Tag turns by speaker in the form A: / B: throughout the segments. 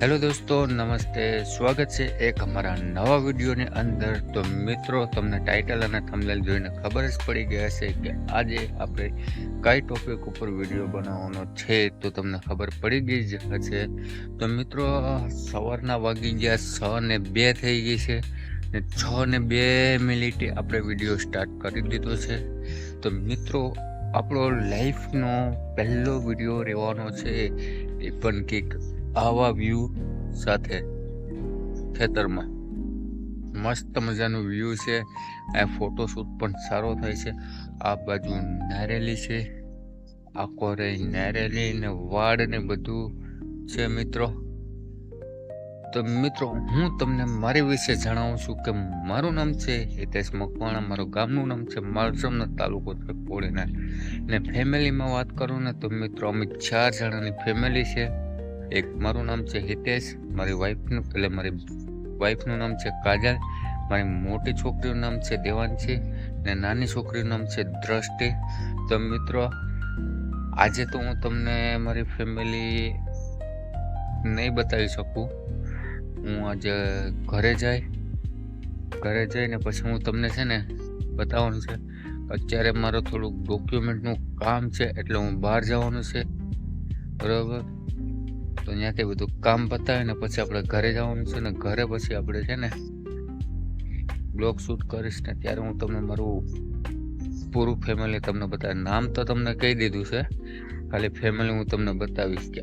A: Hello દોસ્તો, નમસ્તે. સ્વાગત છે એક અમારા નવા વિડીયોની અંદર. તો મિત્રો, તમને ટાઇટલ અને થંબનેલ જોઈને ખબર જ પડી ગઈ હશે કે આજે આપણે કઈ ટોપિક ઉપર વિડીયો બનાવવાનો છે, તો તમને ખબર પડી ગઈ જ હશે. તો મિત્રો, સવારના વાગી ગયા 6:02 થઈ ગઈ છે ને 6:02 આપણે વિડીયો સ્ટાર્ટ કરી દીધો છે. તો મિત્રો, આપણો લાઈફનો પહેલો વિડીયો રહેવાનો છે, એ પણ કંઈક આવા વ્યૂ સાથે ખેતરમાં મસ્ત મજાનું વ્યૂ છે. આ ફોટોશૂટ પણ સારો થાય છે. આ બાજુ નારેલી છે, આખો રહી નારેલી ને વાડ ને બધું છે મિત્રો. તો મિત્રો, હું તમને મારી વિશે જણાવું છું કે મારું નામ છે હિતેશ મકવાણા, મારું ગામનું નામ છે માલસમનો, તાલુકો છે કોડીનાર. ને ફેમિલીમાં વાત કરું ને તો મિત્રો, અમે 4 જણાની ફેમિલી છે. એક મારું નામ છે હિતેશ, મારી વાઈફનું નામ છે કાજલ, મારી મોટી છોકરીનું નામ છે દેવાંશી ને નાની છોકરીનું નામ છે દ્રષ્ટિ. તો મિત્રો, આજે તો હું તમને મારી ફેમિલી નહીં બતાવી શકું. હું આજે ઘરે જઈને પછી હું તમને છે ને બતાવવાનું છે. અત્યારે મારું થોડુંક ડોક્યુમેન્ટનું કામ છે, એટલે હું બહાર જવાનું છે, બરાબર. તો ત્યાંથી બધું કામ પતાવીને પછી આપણે ઘરે જવાનું છે ને ઘરે પછી આપણે છે ને બ્લોગ શૂટ કરીશ ને ત્યારે હું તમને મારું પૂરું ફેમિલી તમને બતાવીશ. નામ તો તમને કહી દીધું છે, ખાલી ફેમિલી હું તમને બતાવીશ કે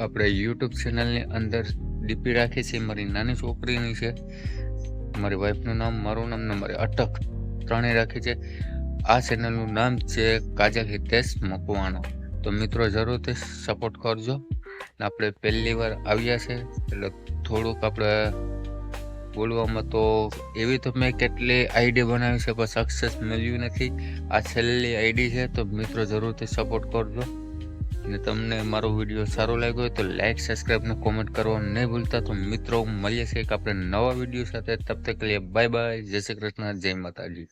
A: આપણે યુટ્યુબ ચેનલની અંદર ડીપી રાખી છે મારી નાની છોકરીની છે, મારી વાઈફનું નામ, મારું નામ ને મારી અટક ત્રણેય રાખી છે. આ ચેનલનું નામ છે કાજલ હિતેશ મકવાણા. તો મિત્રો, જરૂરથી સપોર્ટ કરજો. આપણે પહેલી વાર આવ્યા છે એટલે થોડુંક આપણે બોલવામાં તો એવી તો મેં કેટલી આઈડી બનાવી છે પણ સક્સેસ મળ્યું નથી. આ છેલ્લી આઈડી છે. તો મિત્રો, જરૂરથી સપોર્ટ કરજો. અને તમને મારો વિડીયો સારો લાગ્યો હોય તો લાઈક, સબસ્ક્રાઈબ ને કોમેન્ટ કરવાનું નહીં ભૂલતા. તો મિત્રો, મળીએ છીએ આપણે નવા વિડીયો સાથે. તબ તક કે લીએ બાય બાય. જય શ્રી કૃષ્ણ, જય માતાજી.